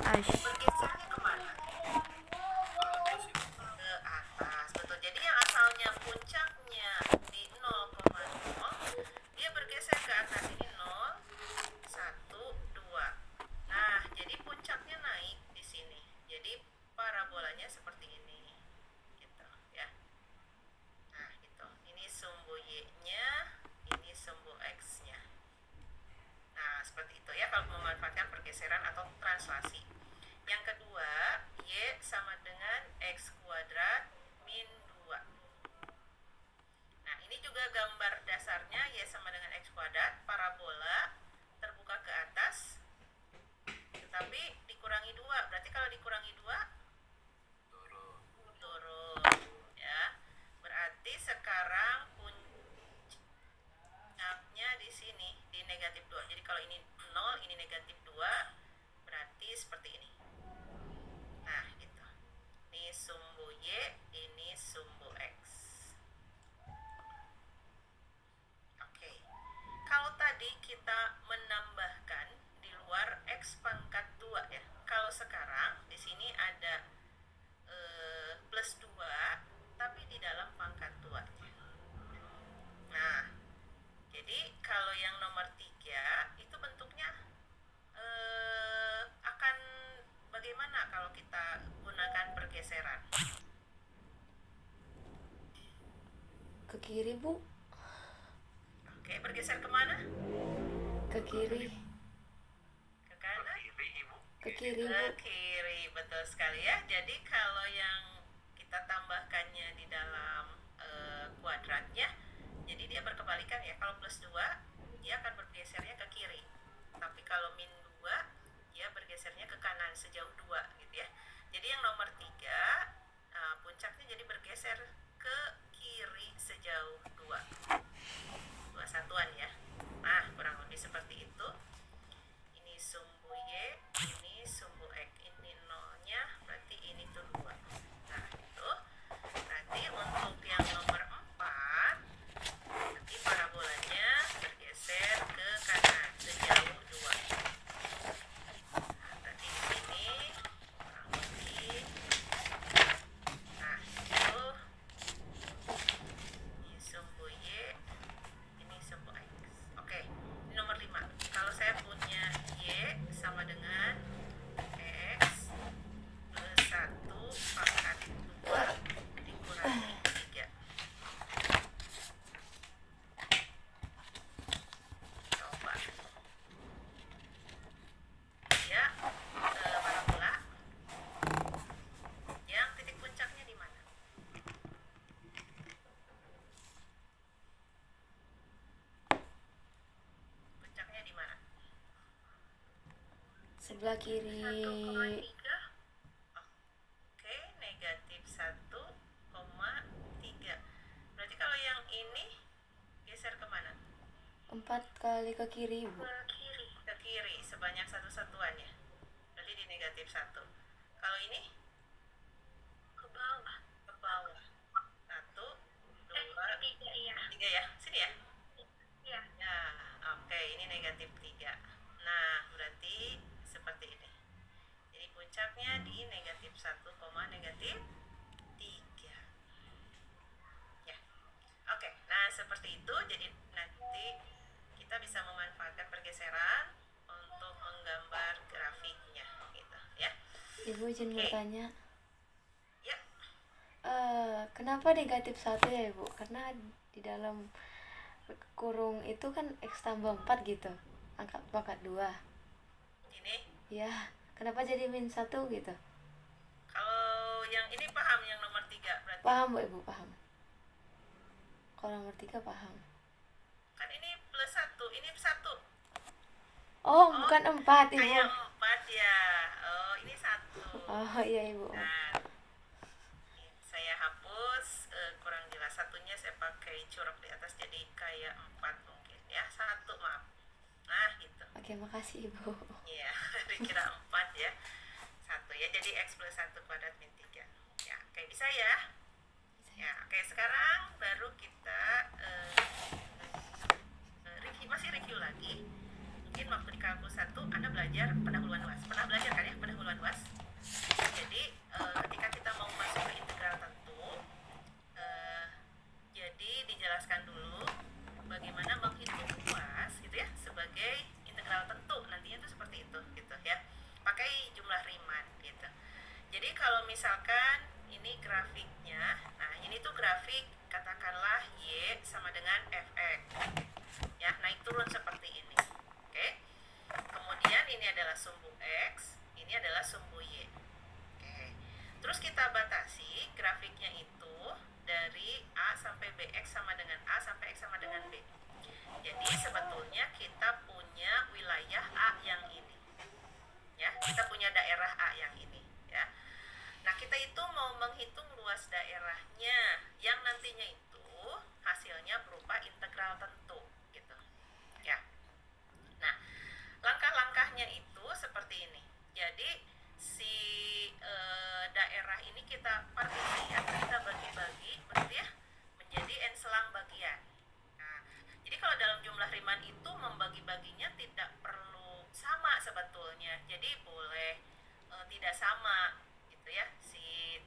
Bergesernya kemana? Ke atas, betul. Jadi yang asalnya puncaknya di 0,0, dia bergeser ke atas ini 0, 1, 2. Nah, jadi puncaknya naik di sini. Jadi parabolanya seperti ini. Gitu, ya. Nah, gitu. Ini sumbu Y-nya, ini sumbu X-nya. Nah, seperti itu ya kalau memanfaatkan pergeseran atau translasi. Yang kedua, Y sama dengan X kuadrat min 2. Nah, ini juga gambar dasarnya Y sama dengan X kuadrat, parabola, terbuka ke atas, tetapi dikurangi 2. Berarti kalau dikurangi 2, turun. Ya. Berarti sekarang puncaknya di sini, di negatif 2. Jadi kalau ini 0, ini negatif 2, berarti seperti ini. Nah, gitu. Ini sumbu Y, ini sumbu X. Oke. Kalau tadi kita menambahkan di luar X pangkat 2 ya. Kalau sekarang di sini ada plus 2, tapi di dalam pangkat 2-nya. Nah, jadi kalau yang nomor 3 itu bentuknya akan bagaimana kalau kita gunakan pergeseran? Ke kiri, Bu. Oke, bergeser kemana? Ke kiri. Ke kanan? Ke kiri, Ke Bu. kiri, betul sekali ya. Jadi kalau yang kita tambahkannya di dalam kuadratnya, jadi dia berkebalikan ya. Kalau plus 2, dia akan bergesernya ke kiri. Tapi kalau min 2, dia bergesernya ke kanan sejauh 2 gitu ya. Jadi yang nomor 3, puncaknya jadi bergeser ke kiri sejauh 2. 2 satuan ya. Nah, kurang lebih seperti itu. Ini sumbu Y, ini sumbu X. Ini 0-nya, berarti ini tuh 2. Nah, itu. Berarti untuk yang nomor 4, nanti parabolanya bergeser ke kanan sejauh 2. Nah, berarti di sini kurang lebih. Nah, itu. Ini sumbu Y, ini sumbu X. Oke, ini nomor 5. Kalau saya punya Y sama dengan X plus 1 pangkat 2 dikurangi 3. Coba. Ya, parabola. Yang titik puncaknya di mana? Puncaknya di mana? Sebelah kiri. 1,3. Oke, negatif 1,3. Berarti kalau yang ini geser kemana? 4 kali ke kiri, Bu. Ke kiri sebanyak 1 satuan ya. Berarti di negatif 1. Kalau ini ke bawah. 1, 2, 3 ya. Sini ya. Iya. Nah, oke, ini negatif 3. Nah, berarti seperti ini. Jadi puncaknya di negatif 1, negatif 3. Ya. Oke, nah seperti itu. Jadi nanti kita bisa memanfaatkan pergeseran untuk menggambar grafiknya gitu ya. Ibu izin bertanya. Ya. Kenapa negatif 1 ya, Ibu? Karena di dalam kurung itu kan X tambah 4 gitu. Angka pangkat 2. Ini Ya, kenapa jadi min 1 gitu? kalau yang ini paham yang nomor 3 berarti. Paham, Bu, Ibu, paham. Kalau nomor 3 paham. Kan ini plus 1, ini 1. Oh, bukan 4, Ibu. Kayak 4 ya. Oh, ini 1. Oh, iya, Ibu. Nah, saya hapus, kurang jelas. Satunya saya pakai curug di atas jadi kayak 4 mungkin ya. 1, maaf. Nah, gitu. Oke, makasih, Ibu. Iya, dikira 4 ya. 1 ya, jadi X plus 1 kuadrat min 3. Ya, oke, bisa ya? Ya, oke, sekarang baru kita review lagi. Mungkin waktu di kalkulus 1 Anda belajar pendahuluan luas. Pernah belajar kan ya pendahuluan luas? Jadi kalau misalkan ini grafiknya, nah ini tuh grafik katakanlah Y sama dengan Fx. Ya, naik turun seperti ini. Oke. Kemudian ini adalah sumbu X, ini adalah sumbu Y. Oke. Terus kita batasi grafiknya itu dari A sampai BX sama dengan A sampai X sama dengan B. Jadi sebetulnya kita punya wilayah A yang ini. Ya, kita punya daerah A yang ini, ya. Nah, kita itu mau menghitung luas daerahnya yang nantinya itu hasilnya berupa integral tentu, gitu. Ya. Nah, langkah-langkahnya itu seperti ini. Jadi si daerah ini kita partisi ya, kita bagi-bagi, begitu ya, menjadi n selang bagian. Nah, jadi kalau dalam jumlah Riemann itu membagi-baginya tidak perlu sama sebetulnya. Jadi boleh tidak sama gitu ya. Si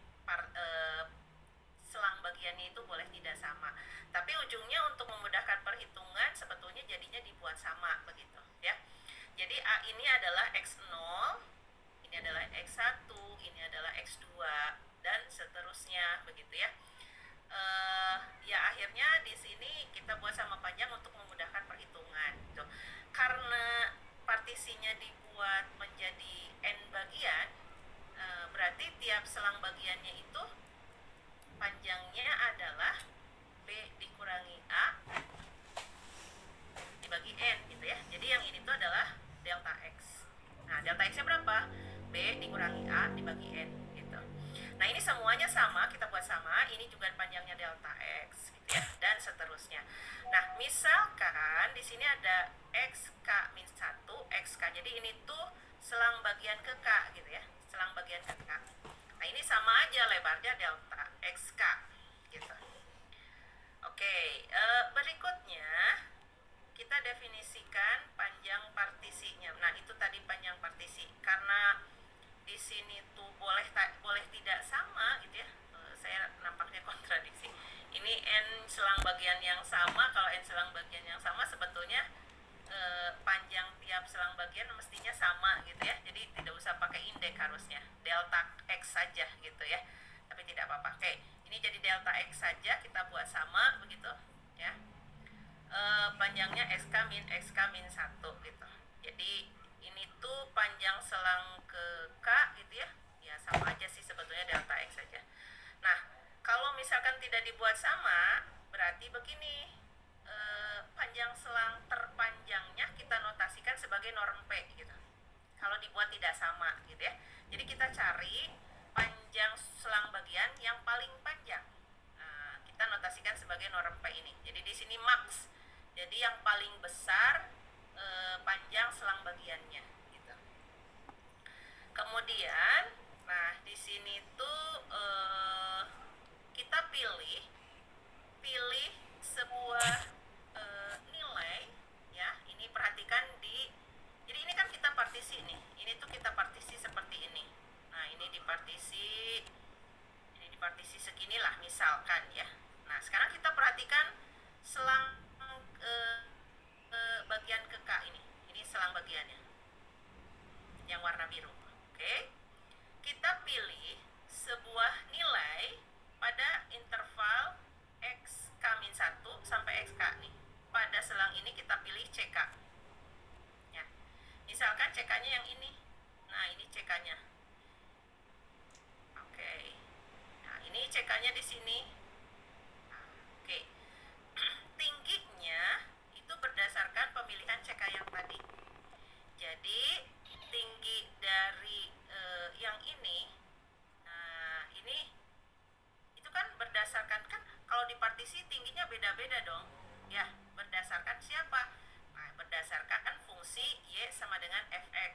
selang bagiannya itu boleh tidak sama. Tapi ujungnya untuk memudahkan perhitungan sebetulnya jadinya dibuat sama begitu ya. Jadi A ini adalah X0, ini adalah X1, ini adalah X2 dan seterusnya begitu ya. Ya akhirnya di sini kita buat sama panjang untuk memudahkan perhitungan gitu. Karena partisinya dibuat menjadi n bagian, berarti tiap selang bagiannya itu panjangnya adalah B dikurangi A dibagi N gitu ya. Jadi yang ini tuh adalah delta X. Nah, delta X nya berapa? B dikurangi A dibagi N gitu. Nah, ini semuanya sama, kita buat sama. Ini juga panjangnya delta X gitu ya, dan seterusnya. Nah, misalkan di sini ada XK min 1, XK. Jadi ini tuh selang bagian ke K gitu ya. Selang bagian ke K. Nah, ini sama aja lebarnya delta XK gitu. Oke, berikutnya kita definisikan panjang partisinya. Nah, itu tadi panjang partisi. Karena di sini tuh boleh tidak sama gitu ya. Saya nampaknya kontradiksi. Ini n selang bagian yang sama. Kalau n selang bagian yang sama sebetulnya panjang tiap selang bagian mestinya sama gitu ya. Jadi tidak usah pakai indeks harusnya. Delta X saja gitu ya. Tapi tidak apa-apa. Oke, ini jadi delta X saja kita buat sama begitu ya. Panjangnya XK min 1 gitu. Jadi ini tuh panjang selang ke K gitu ya. Ya sama aja sih sebetulnya delta X saja. Nah, kalau misalkan tidak dibuat sama, berarti begini. Panjang selang terpanjangnya kita notasikan sebagai norm P gitu. Kalau dibuat tidak sama gitu ya. Jadi kita cari panjang selang bagian yang paling panjang. Nah, kita notasikan sebagai norm P ini. Jadi di sini max. Jadi yang paling besar panjang selang bagiannya gitu. Kemudian, nah di sini tuh kita pilih sebuah nilai ya. Ini perhatikan jadi ini kan kita partisi nih. Ini tuh kita partisi seperti ini. Nah, ini dipartisi seginilah misalkan ya. Nah, sekarang kita perhatikan selang bagian ke K ini. Ini selang bagiannya. Yang warna biru. Oke. Kita pilih sebuah nilai pada interval XK-1 sampai XK nih. Pada selang ini kita pilih CK. Ya. Misalkan CK-nya yang ini. Nah, ini CK-nya. Oke. Nah, ini CK-nya di sini. Nah, oke. Tingginya itu berdasarkan pemilihan CK yang tadi. Jadi, tinggi dari yang ini, nah ini itu kan berdasarkan, kan kalau di partisi tingginya beda-beda dong ya, berdasarkan siapa? Nah, berdasarkan fungsi Y sama dengan Fx.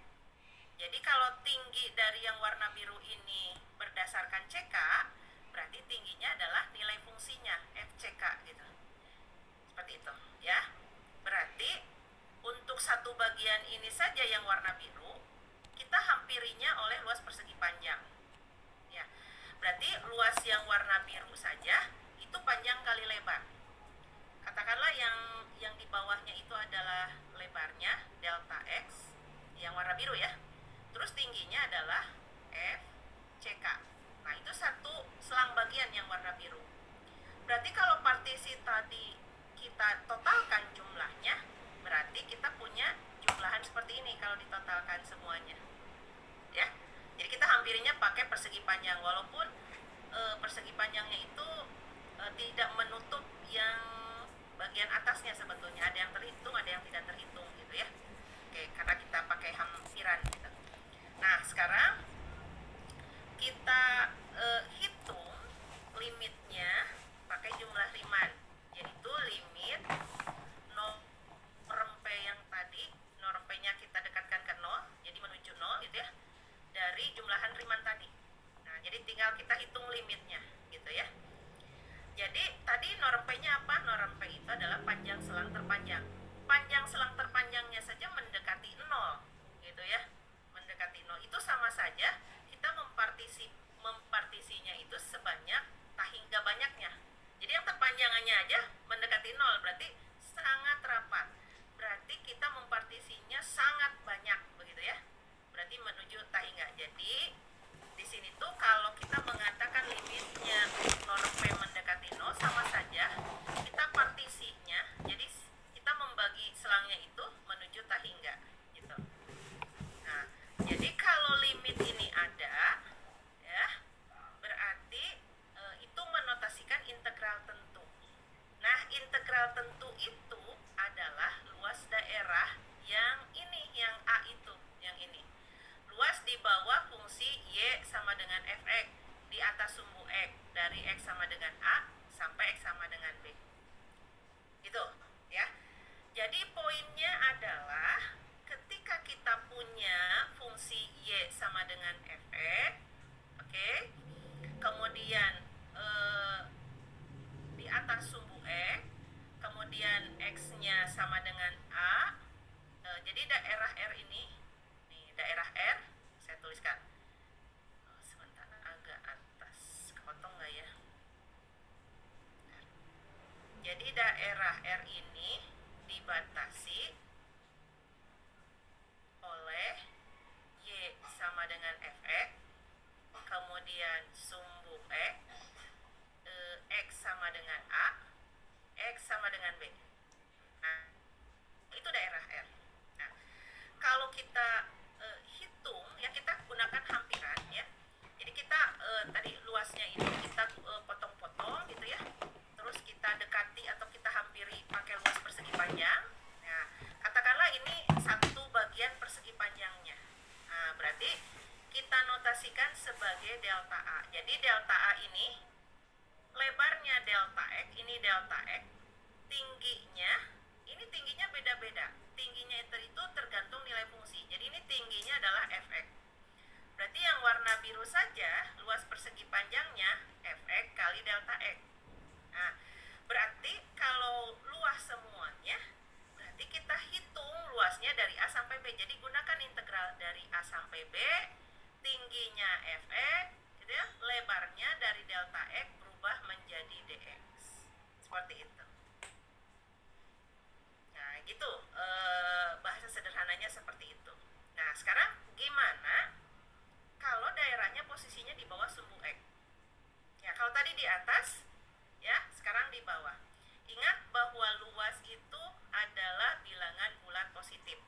Jadi kalau tinggi dari yang warna biru ini berdasarkan CK, berarti tingginya adalah nilai fungsinya FCK gitu. Seperti itu ya. Berarti untuk satu bagian ini saja yang warna biru, kita hampirinya oleh luas persegi panjang. Ya. Berarti luas yang warna biru saja itu panjang kali lebar. Katakanlah yang di bawahnya itu adalah lebarnya delta X yang warna biru ya. Terus tingginya adalah F CK. Nah, itu satu selang bagian yang warna biru. Berarti kalau partisi tadi kita totalkan jumlahnya, berarti kita punya jumlahan seperti ini kalau ditotalkan semuanya. Ya. Jadi kita hampirinya pakai persegi panjang, walaupun persegi panjangnya itu tidak menutup yang bagian atasnya sebetulnya. Ada yang terhitung, ada yang tidak terhitung gitu ya. Oke, karena kita pakai hampiran gitu. Nah, sekarang kita hitung limitnya pakai jumlah Riemann, yaitu limit norm P yang tadi, norm P-nya kita dekatkan ke 0, jadi menuju 0 gitu ya, dari jumlahan Riemann tadi. Nah, jadi tinggal kita hitung limitnya gitu ya. Jadi tadi norm P-nya apa? Norm P itu adalah panjang selang terpanjang. Panjang selang terpanjangnya saja mendekati 0 gitu ya. Mendekati 0 itu sama saja kita mempartisinya itu sebanyak tak hingga banyaknya. Jadi yang terpanjangannya aja mendekati 0, berarti sangat rapat. Berarti kita mempartisinya sangat banyak begitu ya. Berarti menuju tak hingga. Jadi di sini tuh kalau kita mengatakan limitnya norm P mendekati 0, sama saja kita partisinya. Jadi kita membagi selangnya itu menuju tak hingga gitu. Nah, jadi kalau limit ini ada ya, berarti itu menotasikan integral tentu. Nah, integral tentu itu adalah luas daerah yang ini, yang A itu, yang ini. Luas di bawah fungsi Y sama dengan Fx, di atas sumbu X, dari X sama dengan A sampai X sama dengan B. Gitu ya. Jadi poinnya adalah ketika kita punya fungsi Y sama dengan Fx, oke, kemudian di atas sumbu X, kemudian X-nya sama dengan A, jadi daerah R ini, nih daerah R, saya tuliskan, sebentar agak atas, kepotong nggak ya? Jadi daerah R ini dibatasi oleh Y sama dengan Fx, kemudian sumbu X, X sama dengan A, X sama dengan B. Nah, itu daerah R. Nah, kalau kita hitung, ya kita gunakan hampiran ya. Jadi kita tadi luasnya ini kita potong-potong gitu ya. Terus kita dekati atau kita hampiri pakai luas persegi panjang. Nah, katakanlah ini satu bagian persegi panjangnya. Nah, berarti kita notasikan sebagai delta A. Jadi delta A ini lebarnya delta X, ini delta X, tingginya beda-beda. Tingginya itu tergantung nilai fungsi. Jadi ini tingginya adalah Fx. Berarti yang warna biru saja luas persegi panjangnya Fx kali delta X. Nah, berarti kalau luas semuanya, berarti kita hitung luasnya dari A sampai B. Jadi gunakan integral dari A sampai B, tingginya Fx, gitu ya, lebarnya dari delta X berubah menjadi dx. Seperti itu. Nah, gitu bahasa sederhananya seperti itu. Nah, sekarang gimana kalau daerahnya posisinya di bawah sumbu X? Ya, kalau tadi di atas, ya, sekarang di bawah. Ingat bahwa luas itu adalah bilangan bulat positif.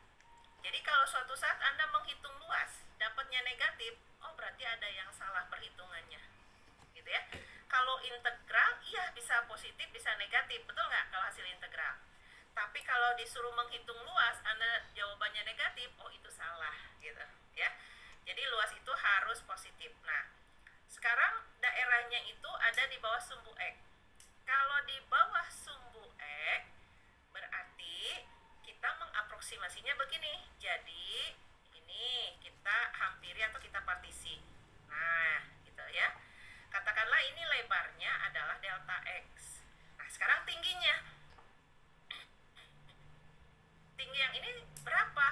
Jadi kalau suatu saat Anda menghitung luas, dapatnya negatif, oh berarti ada yang salah perhitungannya. Gitu ya. Kalau integral, iya bisa positif, bisa negatif. Betul nggak kalau hasil integral? Tapi kalau disuruh menghitung luas, Anda jawabannya negatif, oh itu salah gitu ya. Jadi luas itu harus positif. Nah, sekarang daerahnya itu ada di bawah sumbu X. Kalau di bawah sumbu X, berarti kita mengaproksimasinya begini. Jadi ini kita hampiri atau kita partisi. Nah, gitu ya. Katakanlah ini lebarnya adalah delta X. Nah, sekarang tingginya. Tinggi yang ini berapa?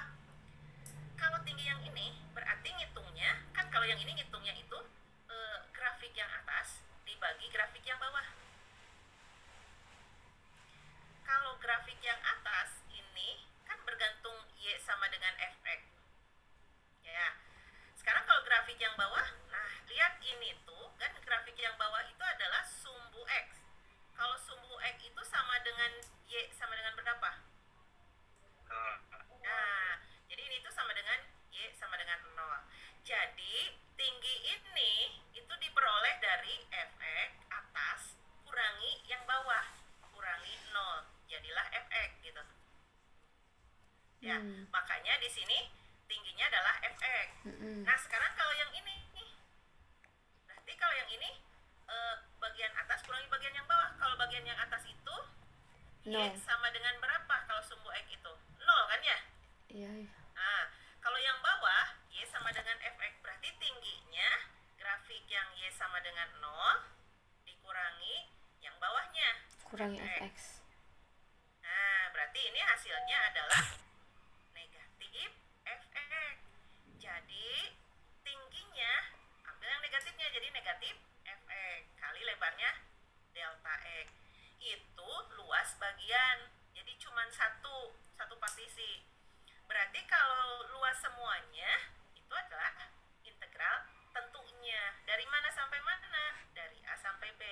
Nah, sekarang kalau yang ini nih, berarti kalau yang ini bagian atas kurangi bagian yang bawah. Kalau bagian yang atas itu Y Nol. sama dengan berapa kalau sumbu X itu? 0 kan ya? Iya, iya. Nah, kalau yang bawah Y sama dengan Fx, berarti tingginya grafik yang Y sama dengan 0 dikurangi yang bawahnya Kurangi Fx. fx. Nah, berarti ini hasilnya adalah negatif Fx. Jadi tingginya ambil yang negatifnya, jadi negatif Fx kali lebarnya delta X. Itu luas bagian, jadi cuma satu partisi. Berarti kalau luas semuanya itu adalah integral tentunya. Dari mana sampai mana? Dari A sampai B.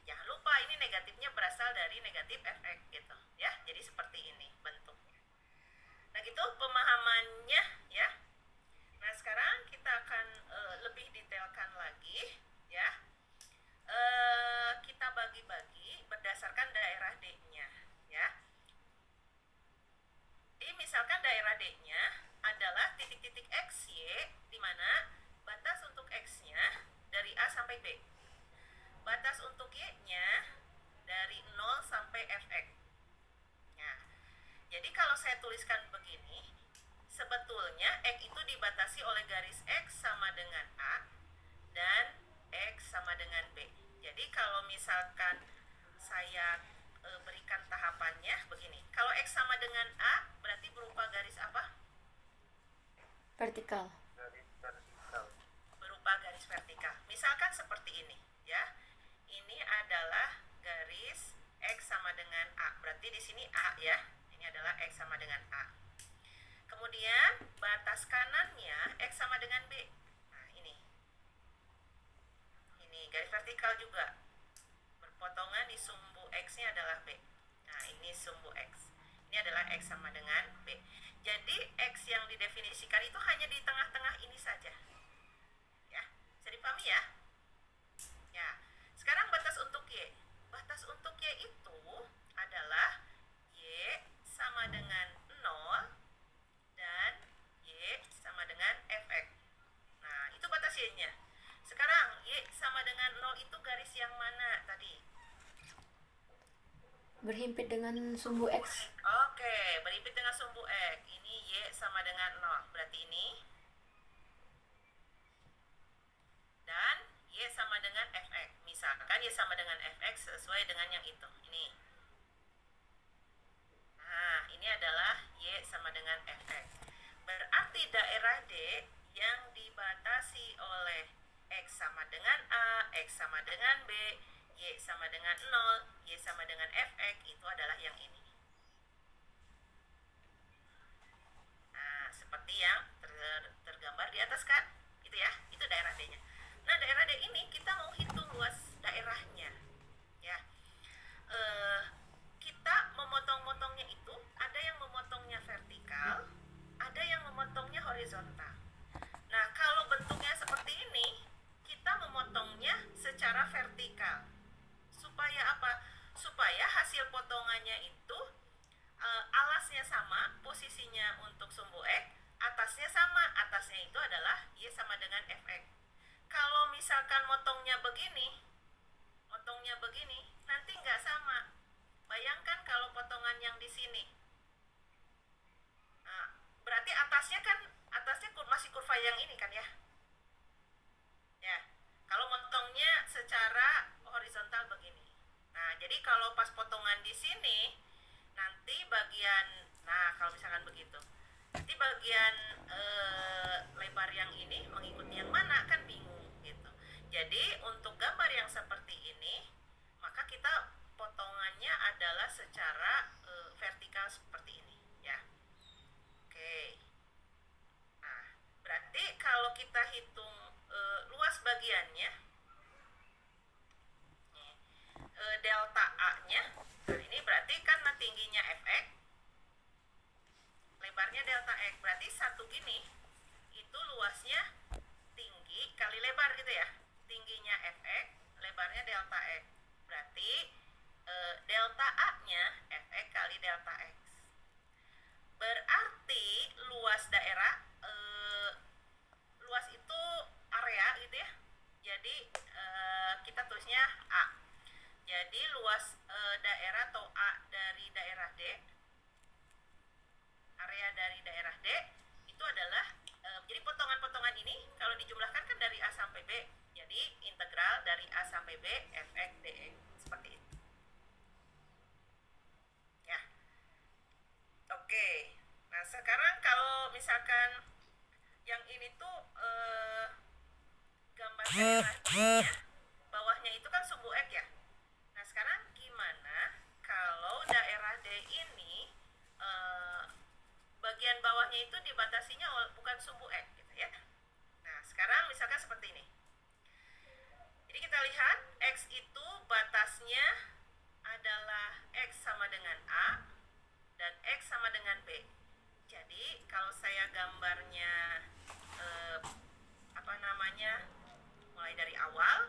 Jangan lupa ini negatifnya berasal dari negatif Fx gitu ya. Jadi seperti ini bentuknya. Nah, gitu pemahamannya ya. Nah, sekarang kita akan lebih detailkan lagi ya. Kita bagi-bagi berdasarkan daerah D-nya ya. Jadi misalkan daerah D-nya adalah titik-titik X, Y, di mana batas untuk X-nya dari A sampai B. Batas untuk Y-nya dari 0 sampai Fx. Nah, jadi kalau saya tuliskan begini, sebetulnya X itu dibatasi oleh garis X sama dengan A dan X sama dengan B. Jadi kalau misalkan saya berikan tahapannya begini. Kalau X sama dengan A berarti berupa garis apa? Vertikal. Berupa garis vertikal. Misalkan seperti ini ya. Ini adalah garis X sama dengan A. Berarti di sini A ya. Ini adalah X sama dengan A. Kemudian batas kanannya X sama dengan B. Nah, ini garis vertikal juga. Berpotongan di sumbu X-nya adalah B. Nah, ini sumbu X. Ini adalah X sama dengan B. Jadi X yang didefinisikan itu hanya di tengah-tengah ini saja. Ya, bisa dipahami ya? Ya. Sekarang batas untuk Y. Batas untuk Y itu adalah Y sama dengan 0 dan Y sama dengan Fx. Nah, itu batas Y-nya. Sekarang Y sama dengan 0 itu garis yang mana tadi? Berhimpit dengan sumbu X. Oke, berhimpit dengan sumbu X. Ini Y sama dengan 0. Berarti ini. Dan Y sama dengan Fx. Misalkan Y sama dengan Fx sesuai dengan yang itu. Ini. Nah, ini adalah Y sama dengan Fx. Berarti daerah D yang dibatasi oleh X sama dengan A, X sama dengan B, Y sama dengan 0, Y sama dengan Fx itu adalah yang ini. Nah, seperti yang tergambar di atas kan? Gitu ya, itu daerah D-nya. Nah, daerah D ini kita mau hitung luas daerahnya. Ya. Kita memotong-motongnya itu ada yang memotongnya vertikal, ada yang memotongnya horizontal. Nah, kalau bentuknya seperti ini, kita memotongnya secara vertikal. Supaya apa? Supaya hasil potongannya itu alasnya sama, posisinya untuk sumbu X, atasnya sama, atasnya itu adalah Y sama dengan Fx. Kalau misalkan motongnya begini, nanti nggak sama. Bayangkan kalau potongan yang di sini. Nah, berarti atasnya masih kurva yang ini kan ya? Ya, kalau motongnya secara horizontal begini. Nah, jadi kalau pas potongan di sini, nanti kalau misalkan begitu, nanti bagian lebar yang ini mengikuti yang mana kan bingung gitu. Jadi untuk gambar yang seperti ini, maka kita potongannya adalah secara vertikal seperti ini ya. Oke. Nah, berarti kalau kita hitung luas bagiannya, delta A-nya, nah ini berarti kan tingginya Fx, lebarnya delta X, berarti satu gini itu luasnya tinggi kali lebar gitu ya. Tingginya Fx, lebarnya delta X, berarti delta A-nya Fx kali delta X. Berarti luas daerah luas DB Fx dx seperti itu ya. Oke, nah sekarang kalau misalkan yang ini tuh gambar daerahnya, bawahnya itu kan sumbu X ya. Nah sekarang gimana kalau daerah D ini bagian bawahnya itu dibatasinya bukan sumbu X gitu ya. Nah sekarang misalkan seperti ini. Jadi kita lihat X itu batasnya adalah X sama dengan A dan X sama dengan B. Jadi kalau saya gambarnya mulai dari awal,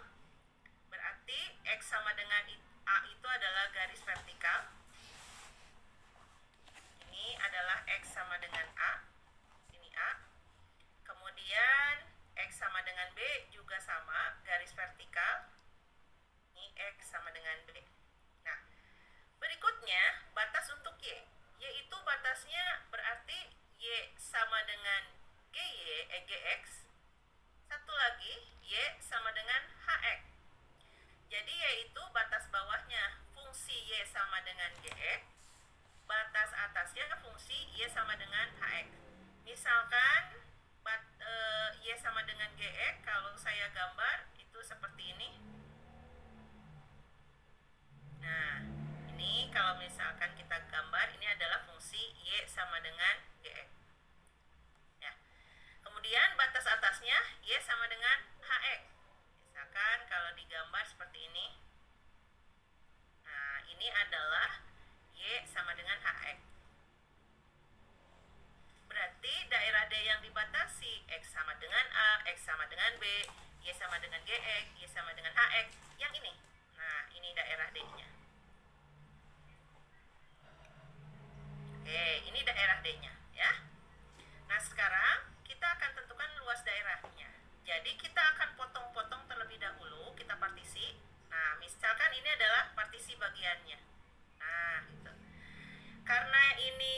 berarti X sama dengan A itu adalah garis vertikal. Ini adalah X sama dengan A, ini A. Kemudian X sama dengan B juga sama, garis vertikal. Ini X sama dengan B. Nah, berikutnya batas untuk Y. Y itu batasnya berarti Y sama dengan GX. Satu lagi, Y sama dengan HX. Jadi Y itu batas bawahnya fungsi Y sama dengan GX. Batas atasnya fungsi Y sama dengan HX. Misalkan Y sama dengan GX, kalau saya gambar itu seperti ini. Nah, ini kalau misalkan kita gambar, ini adalah fungsi Y sama dengan GX. Ya. Kemudian batas atasnya Y sama dengan HX. Misalkan kalau digambar seperti ini. Nah, ini adalah Y sama dengan HX. Berarti daerah D yang dibatasi X sama dengan A, X sama dengan B, Y sama dengan GX, Y sama dengan HX, yang ini. Nah, ini daerah D-nya. Oke, ini daerah D-nya ya. Nah, sekarang kita akan tentukan luas daerahnya. Jadi kita akan potong-potong terlebih dahulu, kita partisi. Nah, misalkan ini adalah partisi bagiannya. Nah, gitu. Karena ini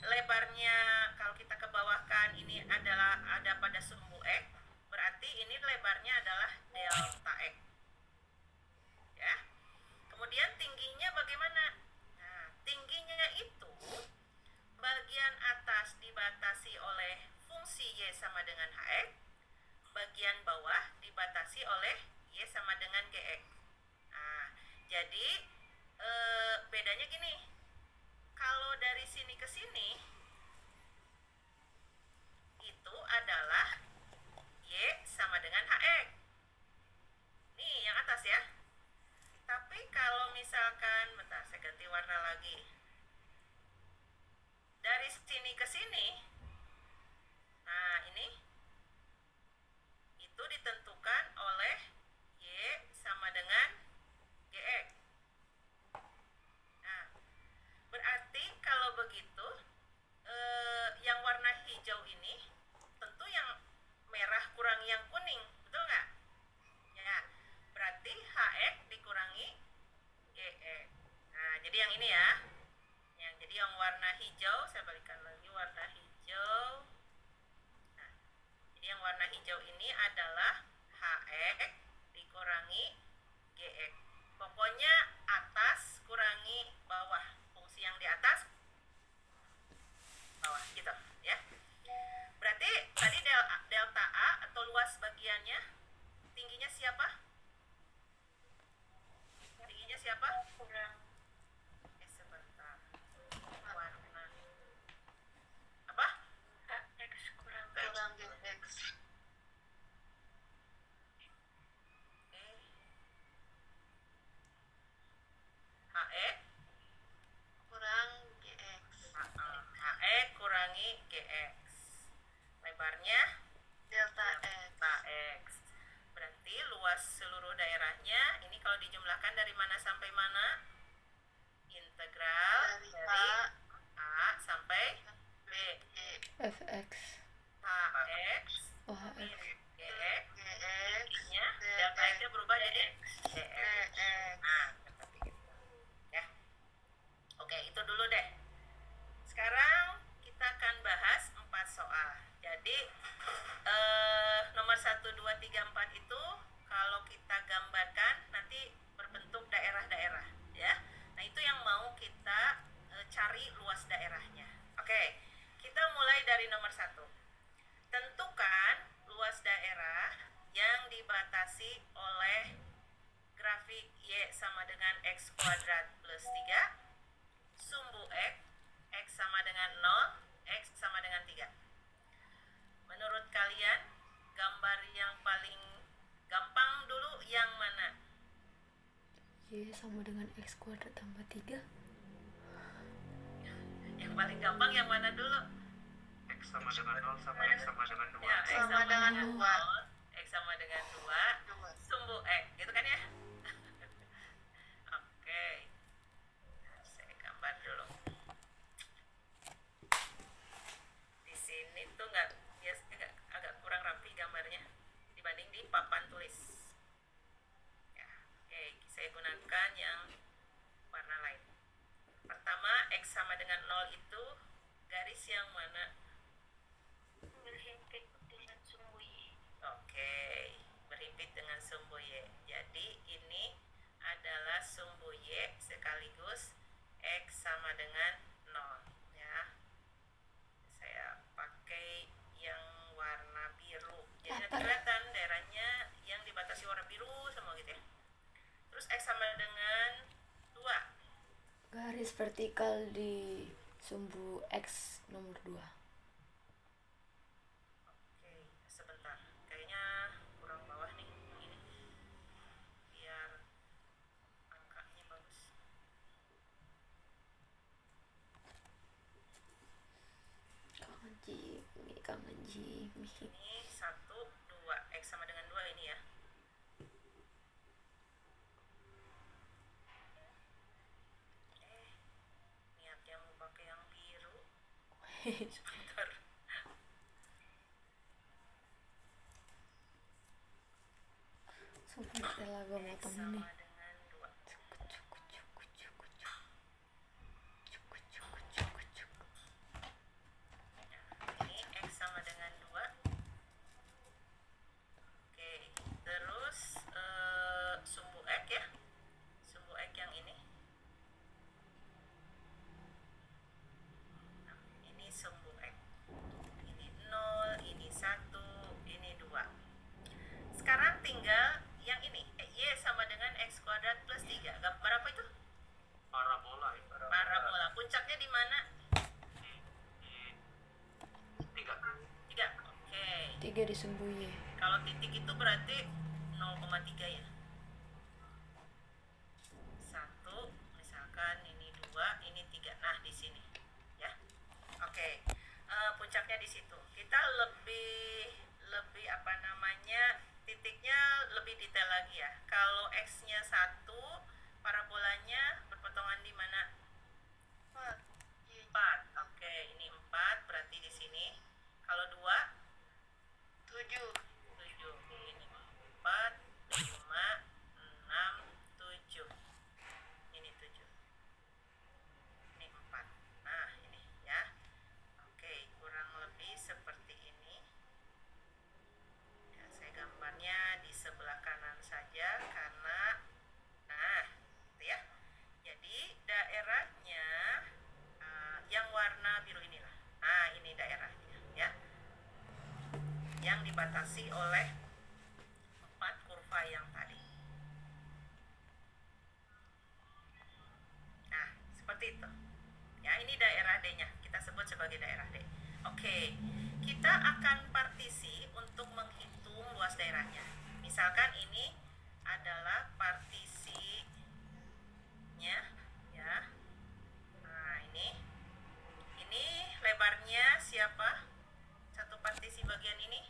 lebarnya, kalau kita ke bawahkan ini adalah ada pada sumbu X, berarti ini lebarnya adalah delta X. Ya. Kemudian tingginya bagaimana? Nah, tingginya itu bagian atas dibatasi oleh fungsi Y sama dengan HX, bagian bawah dibatasi oleh Y sama dengan GX. Nah, jadi bedanya gini, kalau dari sini ke sini itu adalah Y sama dengan HX. Nih yang atas ya. Tapi kalau misalkan, bentar saya ganti warna lagi. Dari sini ke sini, nah ini itu ditentukan oleh Y sama dengan GX. Nah, berarti kalau begitu yang warna hijau ini tentu yang merah kurangi yang kuning, betul nggak? Ya, berarti HX dikurangi GX. Nah, jadi yang ini ya. Jadi yang warna hijau, saya balikan lagi warna hijau. Nah, jadi yang warna hijau ini adalah HX dikurangi GX. Pokoknya atas kurangi bawah. Fungsi yang di atas bawah gitu ya. Berarti tadi delta A atau luas bagiannya, tingginya siapa? Tingginya siapa? Sebentar. Warna apa? X kurang GX. HX Kurang GX. HX kurangi GX. Lebarnya Delta X. delta X. Berarti luas seluruh daerahnya ini kalau dijumlahkan dari mana sampai mana? Integral dari A sampai B. fx HX oh hx GX. GX. Nya delta X-nya berubah jadi GX. Nah, seperti itu. Ya. Oke, itu dulu deh. Sekarang kita akan bahas 4 soal. Jadi nomor 1, 2, 3, 4 itu kalau kita gambarkan dari nomor 1. Tentukan luas daerah yang dibatasi oleh grafik Y sama dengan X kuadrat plus 3, sumbu X sama dengan 0, X sama dengan 3. Menurut kalian, gambar yang paling gampang dulu yang mana? Y sama dengan X kuadrat tambah 3. Yang paling gampang yang mana dulu? X sama dengan 0 sama X sama dengan 2. Ya, X Sama dengan 2. 0, X sama dengan 2, sumbu X, gitu kan ya? Oke. Saya gambar dulu. Di sini tuh agak kurang rapi gambarnya dibanding di papan tulis. Ya, oke, saya gunakan yang warna lain. Pertama, X sama dengan 0 itu garis yang mana? Berhimpit dengan sumbu Y. Oke, berhimpit dengan sumbu Y. Jadi ini adalah sumbu Y sekaligus X sama dengan 0 ya. Saya pakai yang warna biru. Jadi nanti Apa? kelihatan daerahnya yang dibatasi warna biru semua gitu ya. Terus X sama dengan 2. Garis vertikal di sumbu X nomor 2. Oke, sebentar. Kayaknya kurang bawah nih ini. Biar angkanya bagus. Kangen Jimmy. Ini 1, 2. X sama dengan 2 ini ya. Niatnya mau pakai yang biru. Sebentar. Sumpah Stella gue X motong sama ini. dengan 2. Ini X sama dengan 2. Oke, terus sumbu X ya. Sumbu X yang ini. Nah, ini sumbu X. Ini 0, ini 1, ini 2. Sekarang tinggal yang ini. Y sama dengan X kuadrat plus 3. Gambar apa itu? Parabola ya. Parabola. Puncaknya di mana? Di 3. 3. Oke. 3 di sumbu Y. Kalau titik itu berarti 0,3 ya. 1, misalkan ini 2, ini 3. Nah, di sini. Ya. Oke. Puncaknya di situ. Kita lebih apa namanya? Titiknya lebih detail lagi ya. Kalau X-nya 1, parabolanya berpotongan di mana? 4. 4. Oke, ini 4 berarti di sini. Kalau 2, 7. 7. Ini 4, 5, 6, 7. Ini 7. Ini 4. Nah, ini ya. Oke, kurang lebih seperti ini. Ya, saya gambarnya di sebelah kanan saja karena nah, itu ya. Jadi daerahnya yang warna biru inilah. Nah, ini daerahnya ya. Yang dibatasi oleh 4 kurva yang tadi. Nah, seperti itu. Ya, ini daerah D-nya. Kita sebut sebagai daerah D. Oke, kita akan partisi untuk menghitung luas daerahnya. Misalkan ini adalah partisinya, ya. Nah, ini lebarnya siapa? Satu partisi bagian ini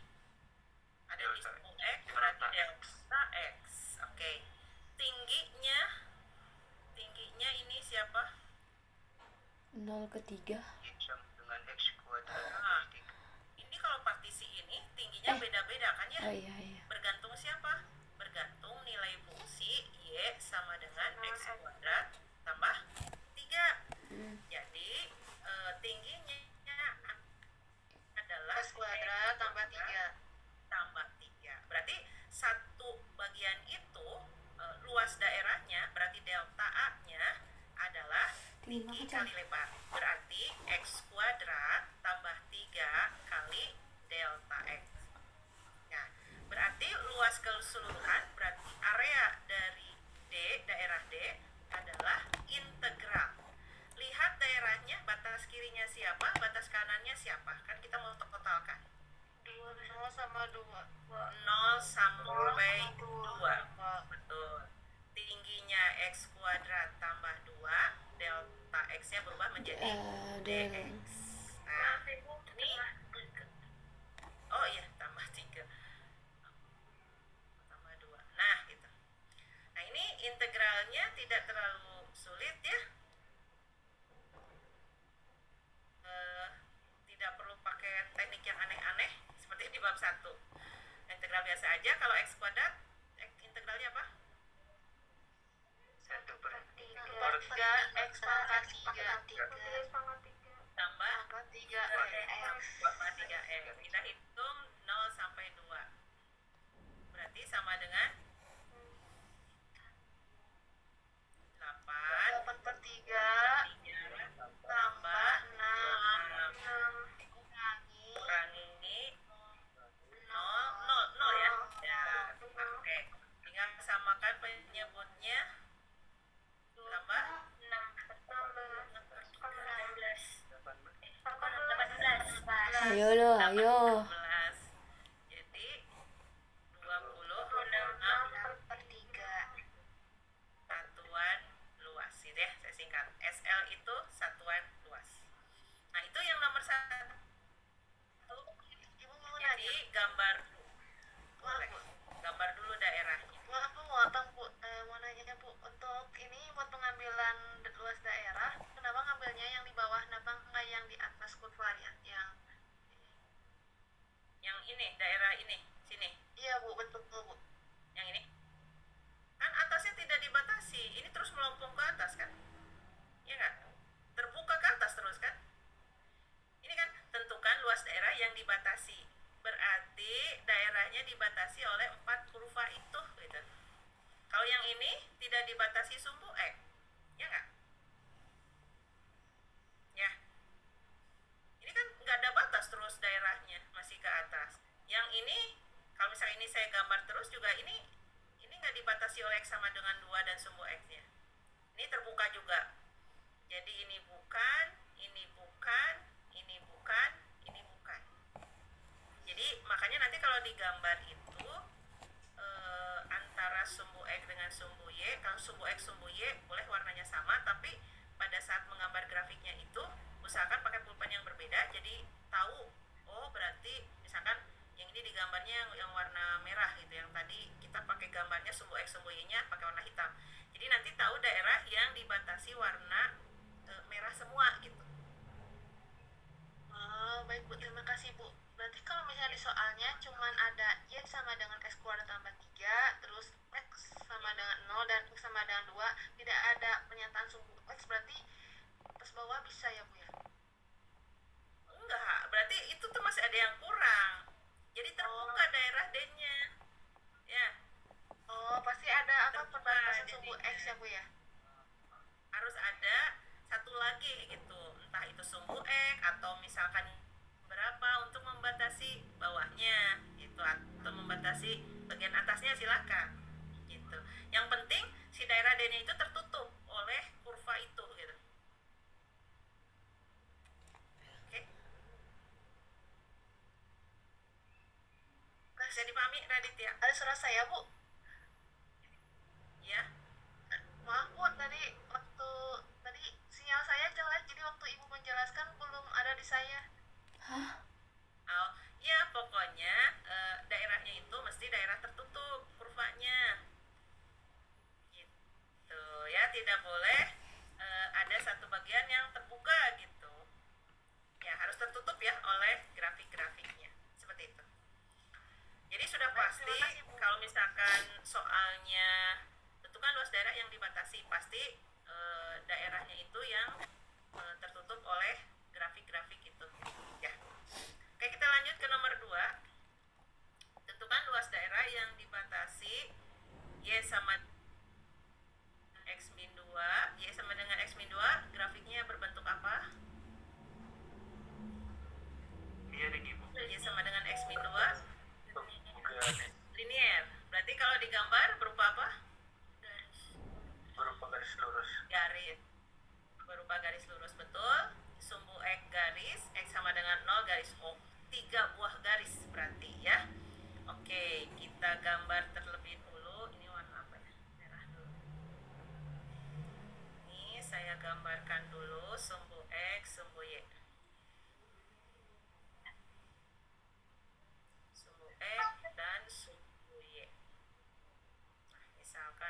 ada di Delta sumbu X. X, berarti Delta delta X. Oke. Tingginya ini siapa? 0 ke 3. Y sama dengan X kuadrat Nah, plus 3. ini kalau partisi ini tingginya beda-beda kan ya? Oh iya. Bergantung siapa? Bergantung nilai fungsi Y sama dengan X kuadrat tambah 3. Jadi tingginya adalah X kuadrat tambah 3. tambah 3. Berarti satu bagian itu luas daerahnya berarti delta A-nya adalah tinggi kali lebar. Berarti X kuadrat tambah 3 keseluruhan, berarti area dari D, daerah D adalah integral. Lihat daerahnya, batas kirinya siapa, batas kanannya siapa. Kan kita mau totalkan. 0 sama 2. 0 sampai 2. Betul. Tingginya x kuadrat tambah 2, delta x-nya berubah menjadi dx. Nah, ini oh iya, tambah 3. Tambah 2. Nah, gitu. Nah, ini integralnya tidak terlalu sulit ya. Tidak perlu pakai teknik yang aneh-aneh seperti di bab 1. Integral biasa aja. Kalau x kuadrat, integralnya apa? 1/3 x pangkat 3 Tambah pangkat 3 x. tambah 3x. Kita hitung 0 sampai 2. Berarti sama dengan 8 8/3 tambah 6 kurangi kurangi 0 ya. Ya, oke. Tinggal samakan penyebutnya tambah 18. Ayo lo, ayo. 16. Jadi 26 6/3. satuan luas. Ini ya, saya singkat. SL itu satuan luas. Nah, itu yang nomor 1. Ibu mau Jadi nanya, gambar dulu. Bu, Boleh. Gambar dulu daerahnya. Bu, aku mau tahu Bu, mau nanya Bu, untuk ini buat pengambilan luas daerah, kenapa ngambilnya yang di bawah, kenapa nggak yang di atas kurvanya? Yang ini, daerah ini, sini. Iya Bu, betul Bu. Yang ini. Kan atasnya tidak dibatasi. Ini terus melompong ke atas kan? Iya nggak? Terbuka ke atas terus kan? Ini kan tentukan luas daerah yang dibatasi. Berarti daerahnya dibatasi oleh 4 kurva itu gitu. Kalau yang ini tidak dibatasi sumbu X. Ya nggak? Ya. Ini kan nggak ada batas terus daerahnya, masih ke atas. Yang ini, kalau misalnya ini saya gambar terus juga ini nggak dibatasi oleh X sama dengan 2 dan sumbu X-nya. Ini terbuka juga. Jadi ini bukan, ini bukan, ini bukan, ini bukan. Jadi makanya nanti kalau digambar itu antara sumbu X dengan sumbu Y, kalau sumbu X sumbu Y boleh warnanya sama, tapi pada saat menggambar grafiknya itu usahakan pakai pulpen yang berbeda, jadi tahu, oh berarti misalkan yang ini digambarnya yang warna merah gitu, yang tadi kita pakai gambarnya sumbu X sumbu Y nya pakai warna hitam, jadi nanti tahu daerah yang dibatasi warna merah semua gitu. Oh, baik Bu, terima kasih Bu. Berarti kalau misalnya di soalnya cuman ada Y sama dengan X kuadrat tambah 3, terus X sama dengan 0 dan X sama dengan 2, tidak ada pernyataan sumbu X, berarti atas bawah bisa ya Bu ya? Enggak, berarti itu tuh masih ada yang kurang, jadi terbuka daerah D-nya ya. Oh, pasti ada apa Terbuka perbatasan sumbu jadinya. X ya Bu ya? Harus ada satu lagi gitu, entah itu sumbu X atau misalkan berapa untuk membatasi bawahnya gitu, atau membatasi bagian atasnya silahkan gitu. Yang penting si daerah D-nya itu tertutup oleh kurva itu gitu. Oke, bisa dipahami Raditya? Ada suara saya Bu? Ya. Maaf Bu, tadi sinyal saya jelek, jadi waktu Ibu menjelaskan belum ada di saya. Hah? Oh, ya pokoknya daerahnya itu mesti daerah tertutup kurvanya. Gitu ya, tidak boleh ada satu bagian yang terbuka gitu. Ya, harus tertutup ya oleh grafik-grafiknya. Seperti itu. Jadi sudah Baik, pasti terima kasih, Bu. kalau misalkan soalnya tentukan luas daerah yang dibatasi, pasti daerahnya itu yang tertutup oleh grafik-grafik itu. Ya. Oke, kita lanjut ke nomor 2. Tentukan luas daerah yang dibatasi Y sama X min 2. Y sama dengan X min 2, grafiknya berbentuk apa? Iya nih Ibu. Y sama dengan X min 2, Bukan linear. Berarti kalau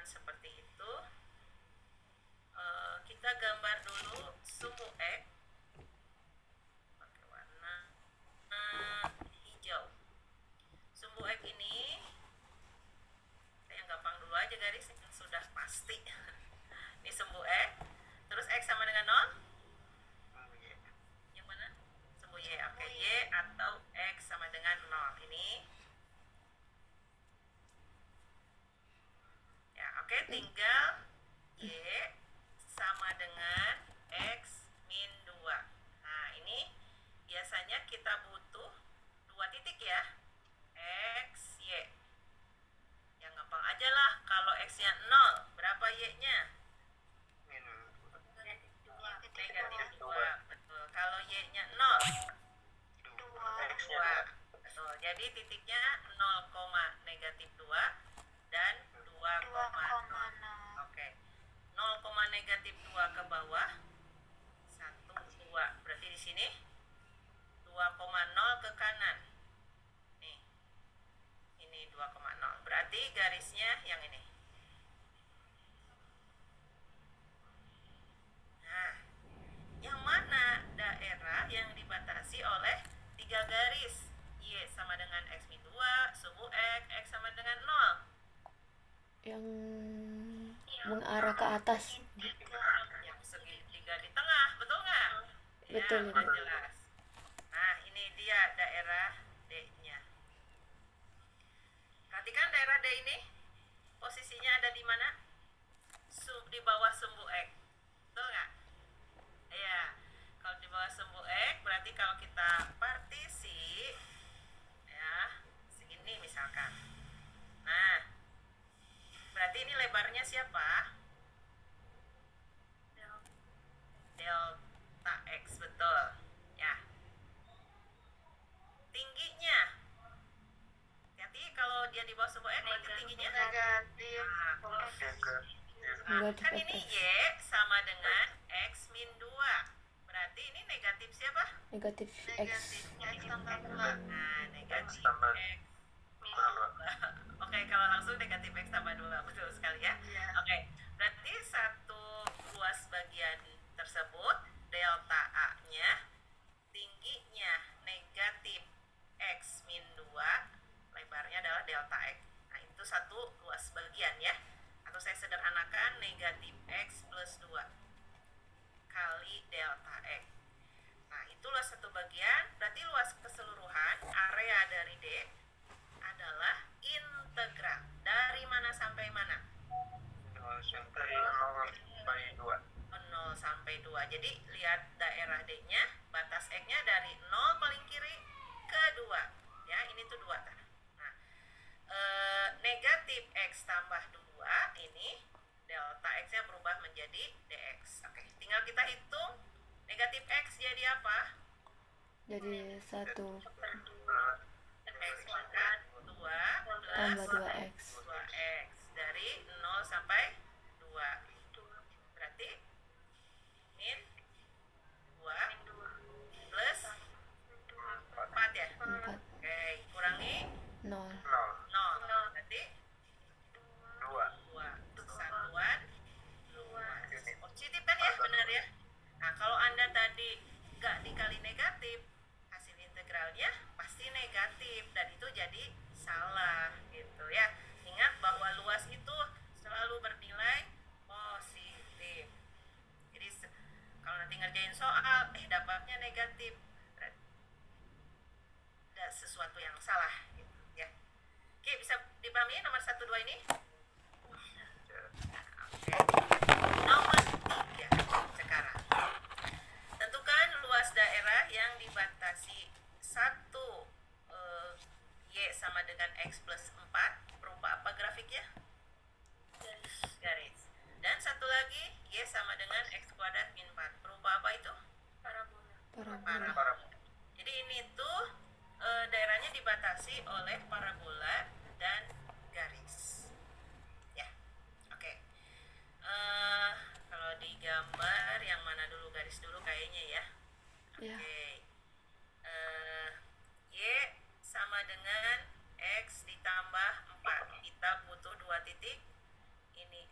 seperti itu. Kita gambar dulu sumbu X pakai warna hijau. Sumbu X ini yang gampang dulu aja garis yang sudah pasti. Ini sumbu X, terus X sama dengan 0. Yang mana? Sumbu Y. Oke, Y atau X sama dengan 0. Ini. Ya, oke, tinggal Y sama dengan X min 2. Nah, ini biasanya kita butuh 2 titik ya. X, Y. Yang gampang aja lah, kalau X-nya 0, berapa Y-nya? Negatif 2. Betul. Kalau Y-nya 0, 2. Betul. Jadi titiknya 0, negatif 2 dan 2,0. Oke. 0, negatif 2 ke bawah. 1, 2. Berarti di sini 2,0 ke kanan. Nih. Ini 2,0. Berarti garisnya yang ini. Nah, yang mana daerah yang dibatasi oleh 3 garis? Y sama dengan X min 2, sumbu X, X sama dengan 0. Yang mengarah ke atas. Yang segitiga di tengah, betul nggak? Betul, Ya, Ibu. udah jelas. Nah, ini dia daerah D-nya. Perhatikan daerah D ini, posisinya ada di mana? Di bawah sumbu X. Betul nggak? Iya. Kalau di bawah sumbu X, berarti kalau kita partisi, ya, segini misalkan. Nah, berarti ini lebarnya siapa? Delta X, betul. Ya. Tingginya. Hati kalau dia di bawah sumbu X, berarti tingginya Negatif. Nah, Negatif kan ini X. Y sama dengan X min 2. Berarti ini negatif siapa? Negatif X. Negatif X tambah 2. Nah, negatif tambah X min 2. Oke, kalau langsung negatif X tambah 2. Betul sekali ya. Iya. Oke, berarti satu ruas bagian tersebut, delta A-nya, tingginya negatif X min 2, lebarnya adalah delta X. Nah, itu satu ruas bagian ya. Atau saya sederhanakan, negatif X plus 2 kali delta X. Nah, itulah satu bagian. Berarti luas keseluruhan area dari D adalah integral. Dari mana sampai mana? 0 sampai 2. 0 sampai 2. Jadi lihat daerah D-nya, batas X-nya dari 0 paling kiri ke 2. Ya, ini tuh 2. Nah, negatif X tambah 2 ini delta X-nya berubah menjadi dx. Oke, tinggal kita hitung negatif X jadi apa? Jadi 1 X kuadrat 2 tambah plus 2X. 2x dari 0 sampai 2. Berarti min 2 plus 4 ya. 4. Oke, kurangi 0. 0. Berarti 2. 2. Satuan 2. Positif kan ya, benar ya. Nah, kalau Anda tadi nggak dikali negatif, hasil integralnya pasti negatif dan itu jadi salah gitu ya. Ingat bahwa luas itu selalu bernilai positif. Jadi kalau nanti ngerjain soal dapatnya negatif, ada sesuatu yang salah gitu ya. Oke, bisa dipahami nomor 1 2 ini? Oke. Nomor 3 sekarang. Tentukan luas daerah yang dibatasi 1 Y sama dengan X plus 4 berupa apa grafiknya? Garis. Dan satu lagi Y sama dengan X kuadrat min 4 berupa apa itu? Parabola. Jadi ini tuh daerahnya dibatasi oleh parabola dan garis. Ya, oke. Kalau digambar yang mana dulu, garis dulu kayaknya ya. Ya. Oke. Y sama dengan X ditambah 4. Kita butuh 2 titik. Ini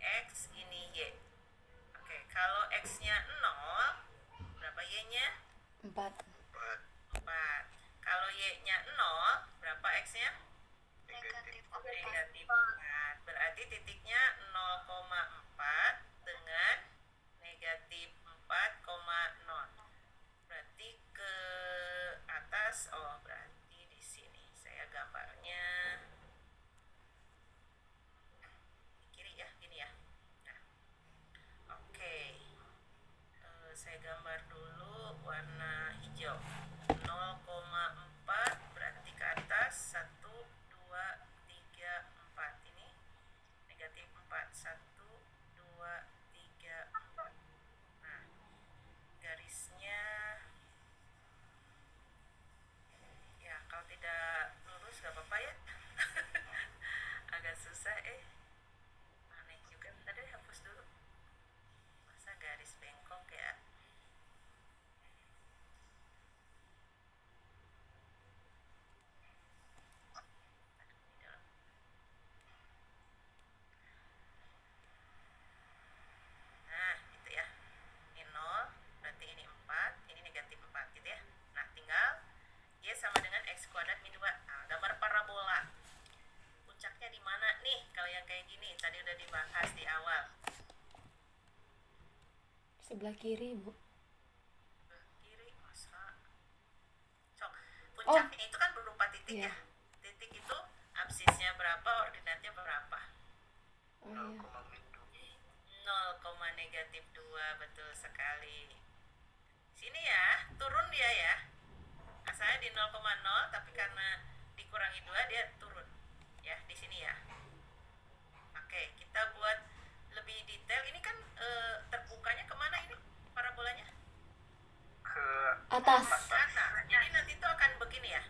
nih? Tadi udah dibahas di awal. Sebelah kiri, Bu. Kiri, masa. Sok, puncaknya itu kan berupa titik Iya. ya. Titik itu absisnya berapa, ordinatnya berapa? Oh iya. 0,-2, betul sekali. Sini ya, turun dia ya. Asalnya di 0,0, tapi karena dikurangi 2 dia turun. Ya, di sini ya. Oke, kita buat lebih detail. Ini kan terbukanya kemana ini parabolanya? Ke Atas. Ke atas. Jadi nanti itu akan begini ya.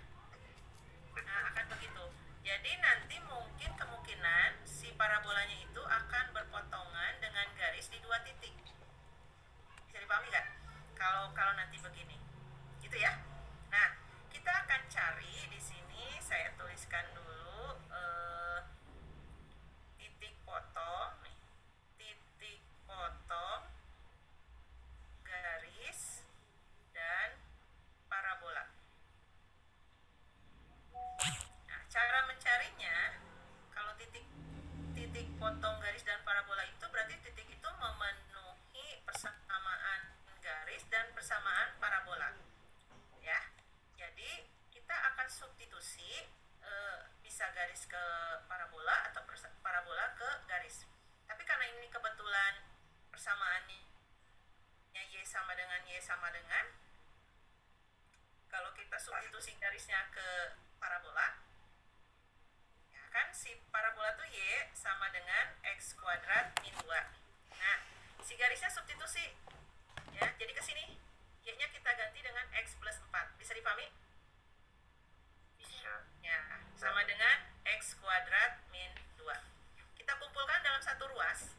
Nah, akan begitu. Jadi nanti mungkin kemungkinan si parabolanya itu akan berpotongan dengan garis di 2 titik. Bisa dipahami nggak? Kalau nanti begini, gitu ya. Nah, kita akan cari di sini. Saya tuliskan dulu titik potong, nih. Titik potong, garis, dan parabola. Nah, cara mencarinya, kalau titik potong garis dan parabola itu berarti titik itu memenuhi persamaan garis dan persamaan parabola. Ya. Jadi kita akan substitusi bisa garis ke parabola atau parabola ke garis. Tapi karena ini kebetulan persamaannya Y sama dengan Y sama dengan, kalau kita substitusi garisnya ke parabola, ya kan si parabola tuh Y sama dengan X kuadrat min 2. Nah, si garisnya substitusi. Ya, jadi ke sini Y-nya kita ganti dengan X plus 4. Bisa dipahami? bisa. Ya, sama dengan X kuadrat min 2. Kita kumpulkan dalam satu ruas.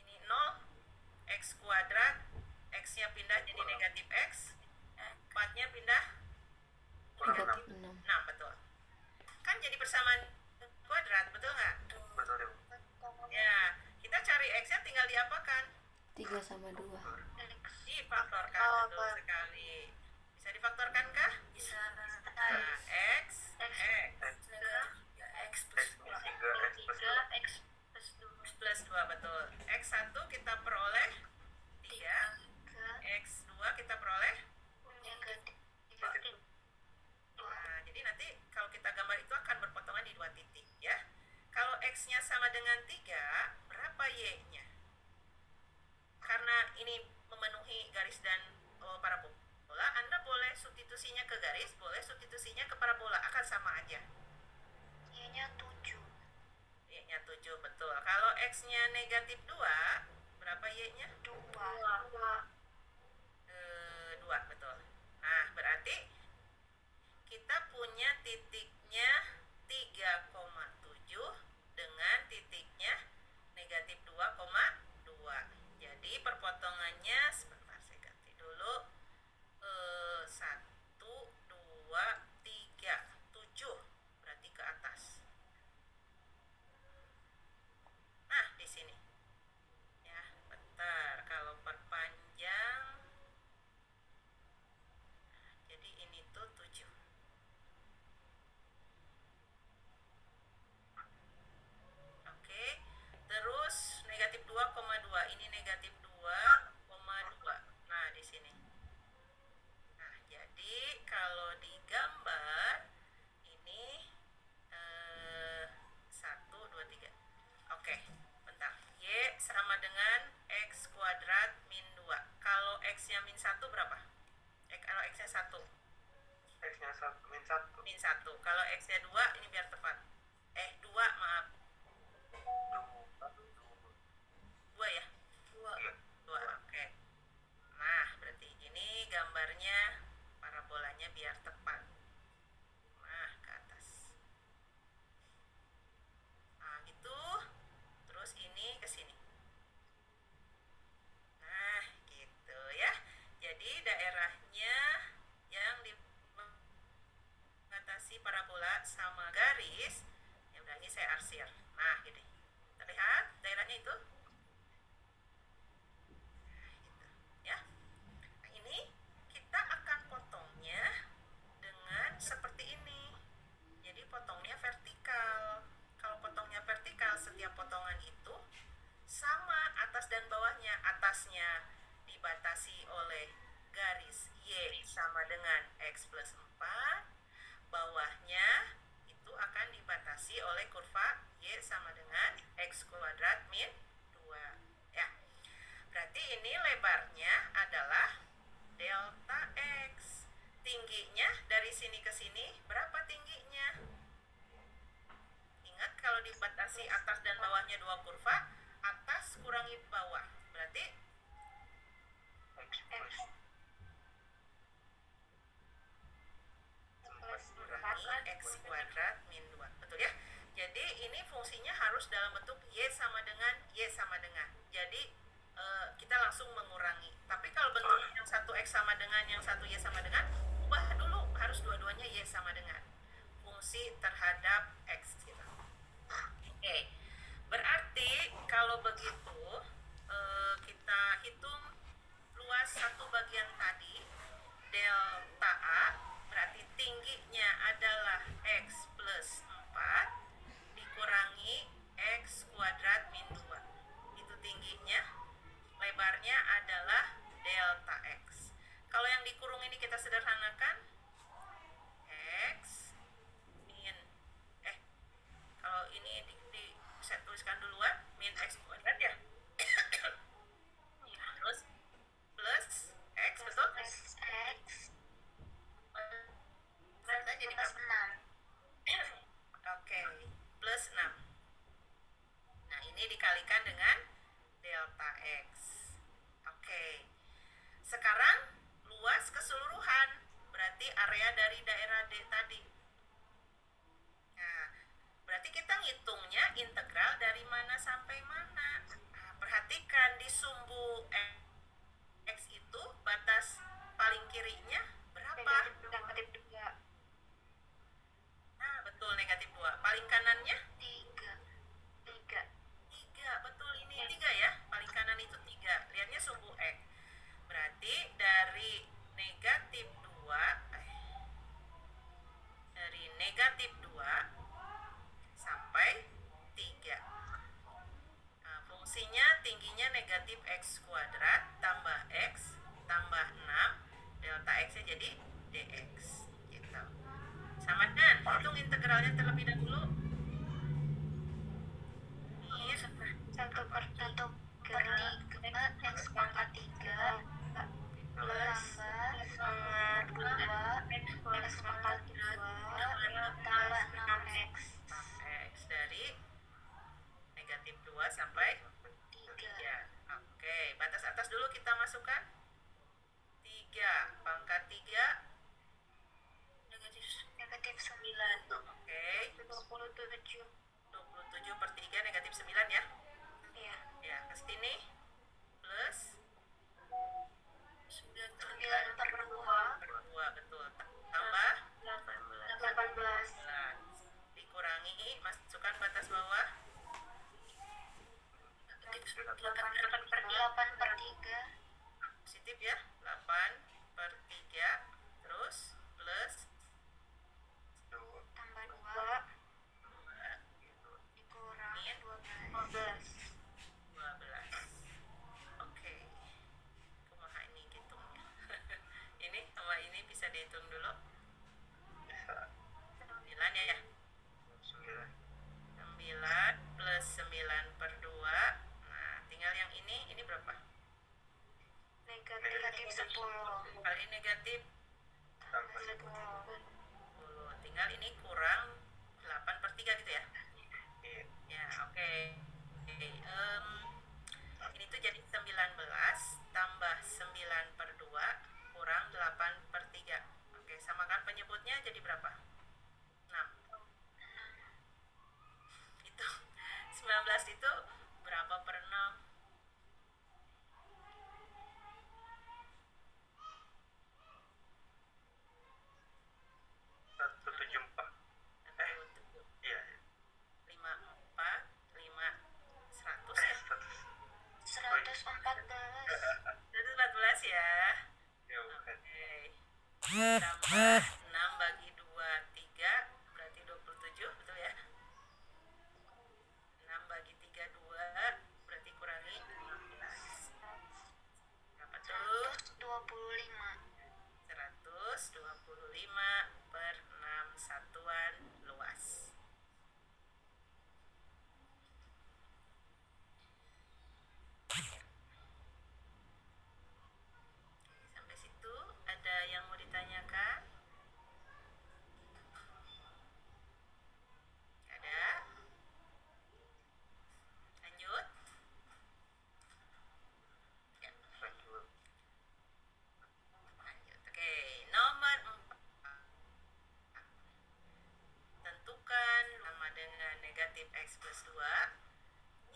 Ini 0, X kuadrat, X-nya pindah jadi negatif X, 4-nya pindah Kurang Negatif 6. 6. 6, betul. Kan jadi persamaan kuadrat, betul nggak? Betul ya, Bu. Ya, kita cari X-nya tinggal diapakan? 3 sama 2. Difaktorkan, betul sekali. Bisa difaktorkan kah? Bisa. Nah, X X X min 3, X plus 2. X plus 2 plus 2, betul. X1 kita peroleh 3, X2 kita peroleh. negatif. Nah, jadi nanti kalau kita gambar itu akan berpotongan di 2 titik ya. Kalau X-nya sama dengan 3, berapa Y-nya? Karena ini memenuhi garis dan parabola, Anda boleh substitusinya ke garis, boleh substitusinya ke parabola, akan sama aja. Y-nya 7. Y-nya 7, betul. Kalau X-nya negatif 2, berapa Y-nya? 2. 2, betul. Nah, berarti kita punya titiknya 3,7 dengan titiknya negatif 2,2. Jadi perpotongannya, sebentar saya ganti dulu, 1, 2, 3, 7, berarti ke atas. Nah, di sini. Ya, bentar. Kalau perpanjang, jadi ini tuh 7. Oke. Terus negatif 2,2. Ini negatif 2,2. Nah, di sini. Nah, jadi kalau digambar ini 1, 2, 3. Oke, bentar. Y sama dengan X kuadrat min 2. Kalau X-nya min 1 berapa? Kalau X-nya 1. X-nya min 1. Min 1. Kalau X-nya 2, ini biar tepat. 2, maaf. 2 ya? 2. Iya. 2, oke. Nah, berarti ini gambarnya parabolanya biar tepat. Nah, ke atas. Nah, gitu. Terus ini ke sini. Nah, gitu ya. Jadi daerahnya yang dibatasi parabola sama garis kurva Y sama dengan X kuadrat min 2. Ya. Berarti ini lebarnya adalah delta X. Tingginya dari sini ke sini berapa tingginya? Ingat kalau dibatasi atas dan bawahnya dua kurva, atas kurangi bawah. Berarti X plus kurangi X kuadrat min 2. Betul ya? Jadi ini fungsinya harus dalam bentuk Y sama dengan Y sama dengan. Jadi kita langsung mengurangi. Tapi kalau bentuk yang satu X sama dengan, yang satu Y sama dengan, ubah dulu. Harus dua-duanya Y sama dengan. Fungsi terhadap X gitu. Oke. Berarti kalau begitu kita hitung luas satu bagian tadi, delta A, berarti tingginya adalah X plus 4 dikurangi X kuadrat min 2. Itu tingginya. Lebarnya adalah delta X. Kalau yang dikurung ini kita sederhanakan, X min kalau ini saya tuliskan duluan, min X kuadrat ya. Terus plus X, betul? X Berarti jadi plus berapa? 6. Oke, plus 6. Nah, ini dikalikan dengan delta X. Oke. Sekarang luas keseluruhan, berarti area dari daerah D tadi. Nah, berarti kita ngitungnya integral dari mana sampai mana. Nah, perhatikan di sumbu X itu batas paling kirinya berapa? Negatif 2. Nah, betul, negatif 2. Paling kanannya 3. 3, betul, ini 3 ya. Paling kanan itu 3. Lihatnya sumbu X. Berarti dari negatif 2 sampai 3. Nah, fungsinya tingginya negatif X kuadrat tambah X tambah 6. Delta X-nya jadi dx. Gitu. Sama dengan hitung integralnya terlebih dahulu. Ini 1/3 X pangkat 3 plus setengah 2 X pangkat 2 tambah 6X 6x dari negatif 2 sampai 3. Oke, batas atas dulu kita masukkan 3 pangkat 3 negatif 9. oke, 27. 27/3 negatif 9 ya. Iya. Ya, ke sini plus 9/2 per 2, betul. Tambah 18. 11. Dikurangi, masukkan batas bawah 8/3 positif ya, 8/3 terus plus tambah 2 dikurangi 12. 12. Oke. Kumaha ini hitungnya. Ini sama ini bisa dihitung dulu. bisa 9 ya. 9 9 plus 9/2. Nah, tinggal yang ini berapa? Negatif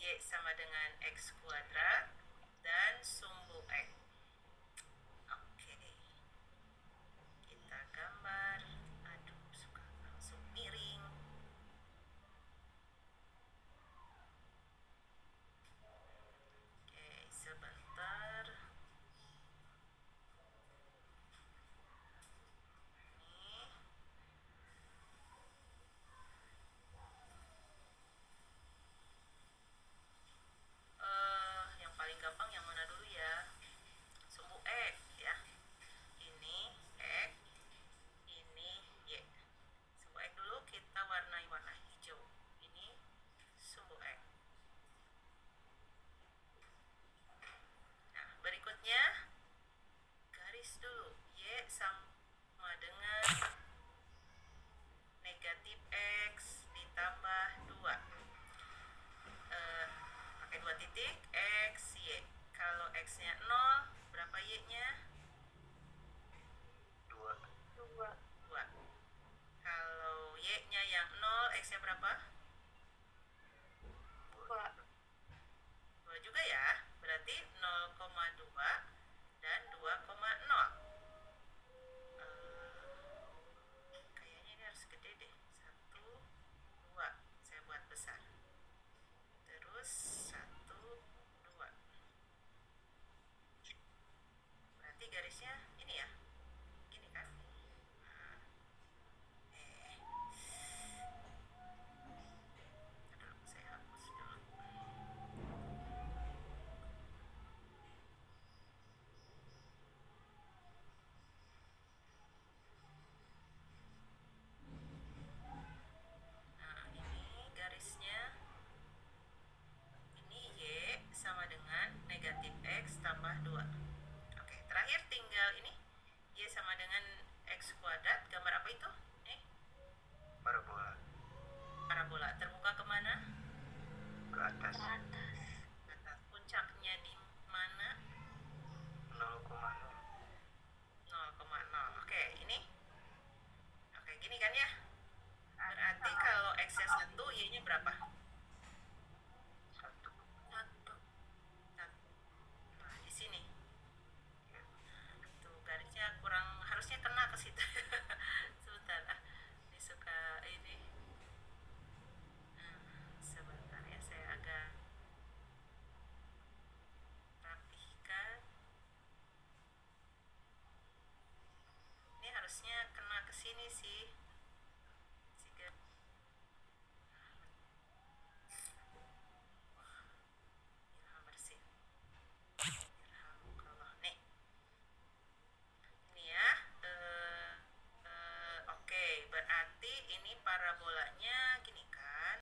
Y sama dengan X kuadrat dan sumbu X. Oke, kita gambar. Aduh, suka langsung miring. Oke, sebentar. Nih. Yang paling gampang yang mana dulu ya? Sumbu X ya. Ini X, ini Y. Sumbu X dulu kita warnai warna hijau. Ini sumbu X. Nah, berikutnya garis dulu. Y sama dengan negatif X ditambah 2. Pakai 2 titik X, Y. Kalau X-nya 0, berapa Y-nya? 2. 2. Kalau Y-nya yang 0, X-nya berapa? 2 juga ya. Berarti 0,2 dan 2,0. Kayaknya ini harus gede deh. 1, 2. Saya buat besar. Terus 1, 2. Berarti garisnya ini ya. Gini kan? Nah, aduh, saya hapus dulu. Nah, ini garisnya. Ini Y sama dengan negatif X tambah 2. Oke, terakhir tinggal ini. Y sama dengan X kuadrat. Gambar apa itu? Nih, Parabola. parabola. Terbuka kemana? Ke atas. Atas. Puncaknya di mana? 0,0. 0,0. Oke, ini. Oke, gini kan ya? Berarti kalau X-nya 1, Y-nya berapa? 1. Nah, di sini. Tuh, garisnya kurang, harusnya kena ke situ. Sebentar. Ini suka ini. Sebentar ya, saya agak rapihkan. Ini harusnya kena ke sini sih.